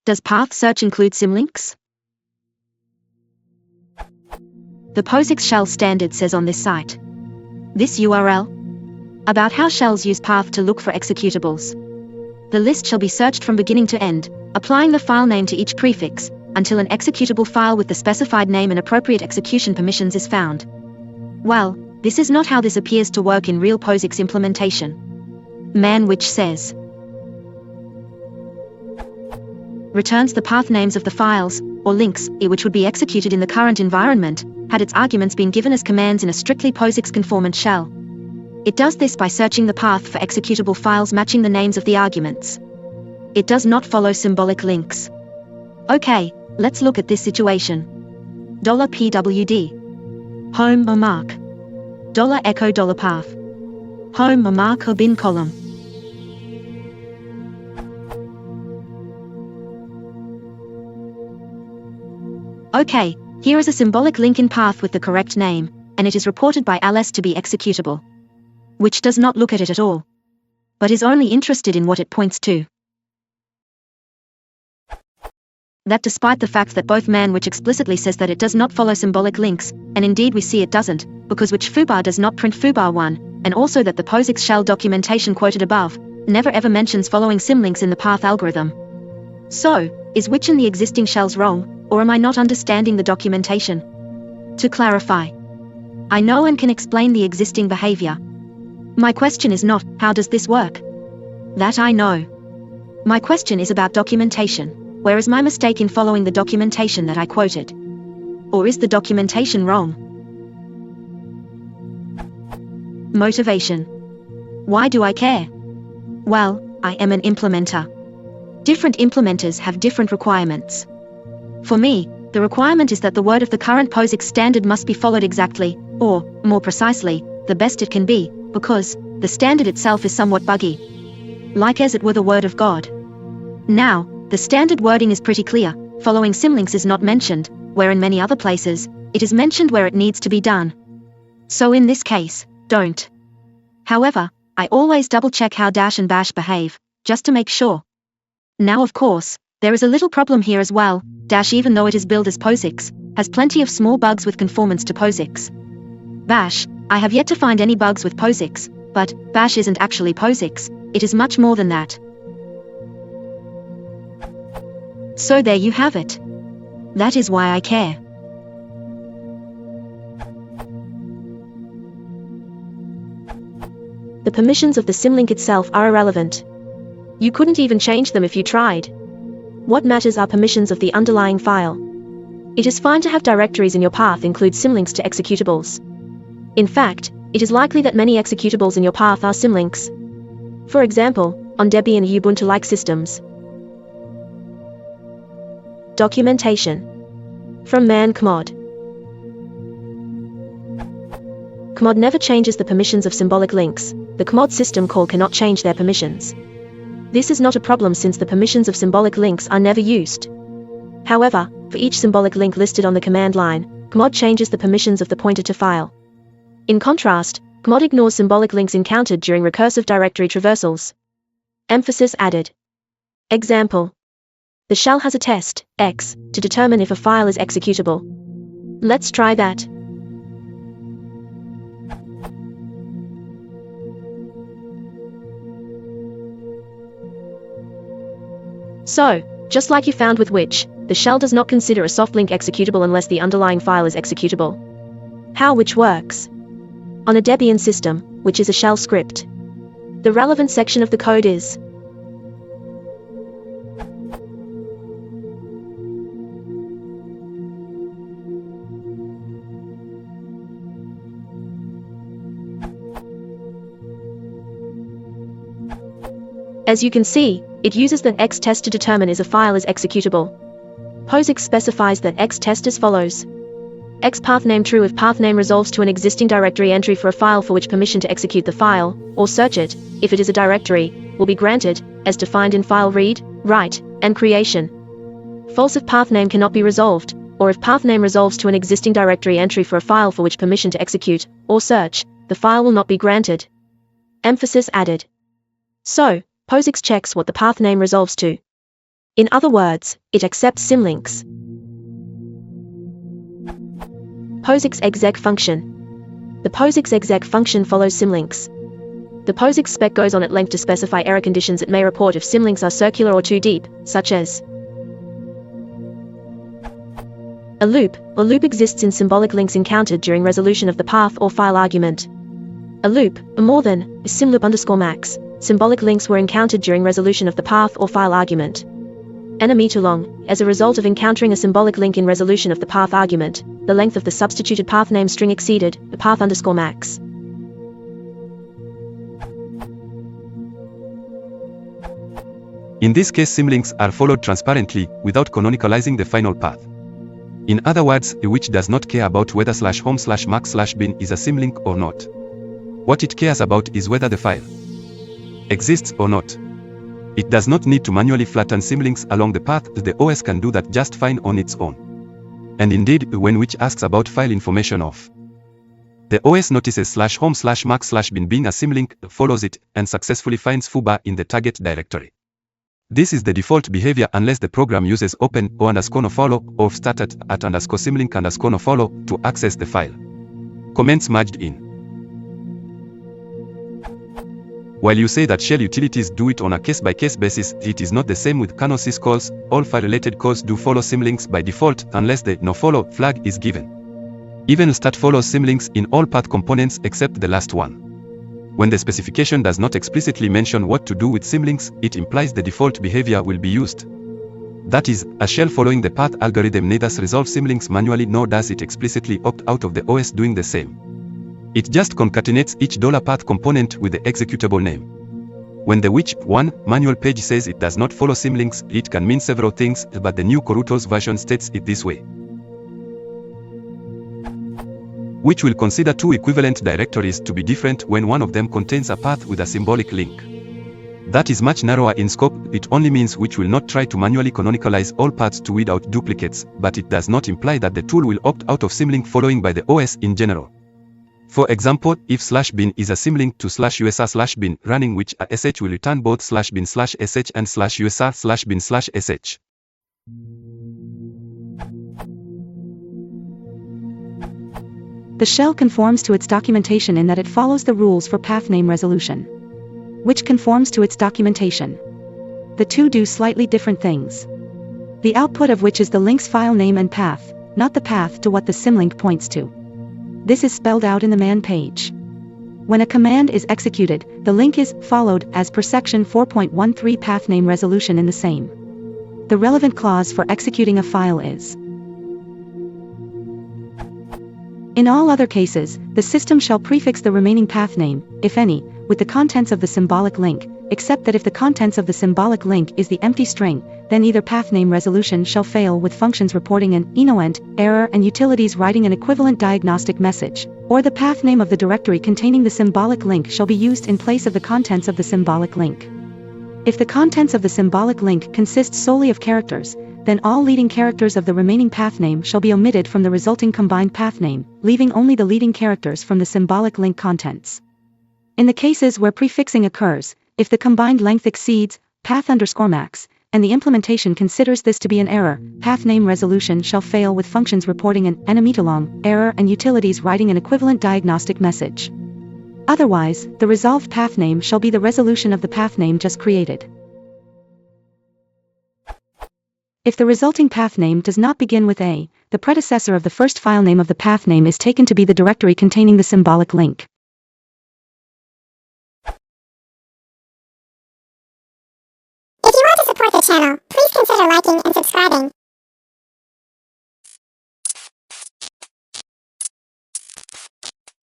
Does path search include symlinks? The POSIX shell standard says on this site. This URL about how shells use path to look for executables. The list shall be searched from beginning to end, applying the file name to each prefix, until an executable file with the specified name and appropriate execution permissions is found. Well, this is not how this appears to work in real POSIX implementation. Man which says returns the path names of the files, or links, which would be executed in the current environment, had its arguments been given as commands in a strictly POSIX conformant shell. It does this by searching the path for executable files matching the names of the arguments. It does not follow symbolic links. Okay, let's look at this situation. $pwd. Home or mark. $echo $path. Home or mark or bin column. Okay, here is a symbolic link in path with the correct name, and it is reported by ls to be executable. Which does not look at it at all, but is only interested in what it points to. That despite the fact that both man which explicitly says that it does not follow symbolic links, and indeed we see it doesn't, because which foobar does not print foobar1, and also that the POSIX shell documentation quoted above never ever mentions following symlinks in the path algorithm. So, is which in the existing shells wrong, or am I not understanding the documentation? To clarify, I know and can explain the existing behavior. My question is not, how does this work? That I know. My question is about documentation. Where is my mistake in following the documentation that I quoted? Or is the documentation wrong? Motivation. Why do I care? Well, I am an implementer. Different implementers have different requirements. For me, the requirement is that the word of the current POSIX standard must be followed exactly, or, more precisely, the best it can be, because the standard itself is somewhat buggy. Like as it were the word of God. Now, the standard wording is pretty clear. Following symlinks is not mentioned, where in many other places, it is mentioned where it needs to be done. So in this case, don't. However, I always double-check how dash and bash behave, just to make sure. Now of course, there is a little problem here as well. Dash, even though it is billed as POSIX, has plenty of small bugs with conformance to POSIX. Bash, I have yet to find any bugs with POSIX, but bash isn't actually POSIX, it is much more than that. So there you have it. That is why I care. The permissions of the symlink itself are irrelevant. You couldn't even change them if you tried. What matters are permissions of the underlying file. It is fine to have directories in your path include symlinks to executables. In fact, it is likely that many executables in your path are symlinks. For example, on Debian and Ubuntu-like systems. Documentation. From man Kmod. Kmod never changes the permissions of symbolic links. The Kmod system call cannot change their permissions. This is not a problem since the permissions of symbolic links are never used. However, for each symbolic link listed on the command line, Kmod changes the permissions of the pointer to file. In contrast, Kmod ignores symbolic links encountered during recursive directory traversals. Emphasis added. Example. The shell has a test, x, to determine if a file is executable. Let's try that. So, just like you found with which, the shell does not consider a soft link executable unless the underlying file is executable. How which works? On a Debian system, which is a shell script, the relevant section of the code is As you can see, it uses the x test to determine if a file is executable. POSIX specifies that x test as follows. X path name true if path name resolves to an existing directory entry for a file for which permission to execute the file, or search it, if it is a directory, will be granted, as defined in file read, write, and creation. False if path name cannot be resolved, or if path name resolves to an existing directory entry for a file for which permission to execute, or search, the file will not be granted. Emphasis added. So, POSIX checks what the path name resolves to. In other words, it accepts symlinks. Posix exec function. The posix exec function follows symlinks. The posix spec goes on at length to specify error conditions it may report if symlinks are circular or too deep, such as a loop. A loop exists in symbolic links encountered during resolution of the path or file argument. A loop, a more than, is symloop_max. Symbolic links were encountered during resolution of the path or file argument. N a meter long, as a result of encountering a symbolic link in resolution of the path argument, the length of the substituted path name string exceeded the path_max. In this case, symlinks are followed transparently, without canonicalizing the final path. In other words, a which does not care about whether /home/max/bin is a symlink or not. What it cares about is whether the file exists or not. It does not need to manually flatten symlinks along the path. The OS can do that just fine on its own. And indeed, when which asks about file information of the OS notices /home/max/bin being a symlink, follows it, and successfully finds foobar in the target directory. This is the default behavior unless the program uses open o_nofollow or started at _symlink_nofollow to access the file. Comments merged in. While you say that shell utilities do it on a case-by-case basis, it is not the same with kernel sys calls. All file-related calls do follow symlinks by default unless the nofollow flag is given. Even start follows symlinks in all path components except the last one. When the specification does not explicitly mention what to do with symlinks, it implies the default behavior will be used. That is, a shell following the path algorithm neither resolves symlinks manually nor does it explicitly opt out of the OS doing the same. It just concatenates each $path component with the executable name. When the which1 manual page says it does not follow symlinks, it can mean several things, but the new Corutals version states it this way. Which will consider two equivalent directories to be different when one of them contains a path with a symbolic link. That is much narrower in scope. It only means which will not try to manually canonicalize all paths to weed out duplicates, but it does not imply that the tool will opt out of symlink following by the OS in general. For example, if /bin is a symlink to /usr/bin running which a sh will return both /bin/sh and /usr/bin/sh. The shell conforms to its documentation in that it follows the rules for path name resolution, which conforms to its documentation. The two do slightly different things. The output of which is the link's file name and path, not the path to what the symlink points to. This is spelled out in the man page. When a command is executed, the link is followed as per section 4.13 path name resolution in the same. The relevant clause for executing a file is. In all other cases, the system shall prefix the remaining path name, if any, with the contents of the symbolic link, except that if the contents of the symbolic link is the empty string, then either path name resolution shall fail with functions reporting an ennoent error and utilities writing an equivalent diagnostic message, or the path name of the directory containing the symbolic link shall be used in place of the contents of the symbolic link. If the contents of the symbolic link consist solely of characters, then all leading characters of the remaining path name shall be omitted from the resulting combined path name, leaving only the leading characters from the symbolic link contents. In the cases where prefixing occurs, if the combined length exceeds path_max, and the implementation considers this to be an error, path name resolution shall fail with functions reporting an n-meter-long error and utilities writing an equivalent diagnostic message. Otherwise, the resolved path name shall be the resolution of the path name just created. If the resulting path name does not begin with a, the predecessor of the first file name of the path name is taken to be the directory containing the symbolic link. If you want to support the channel,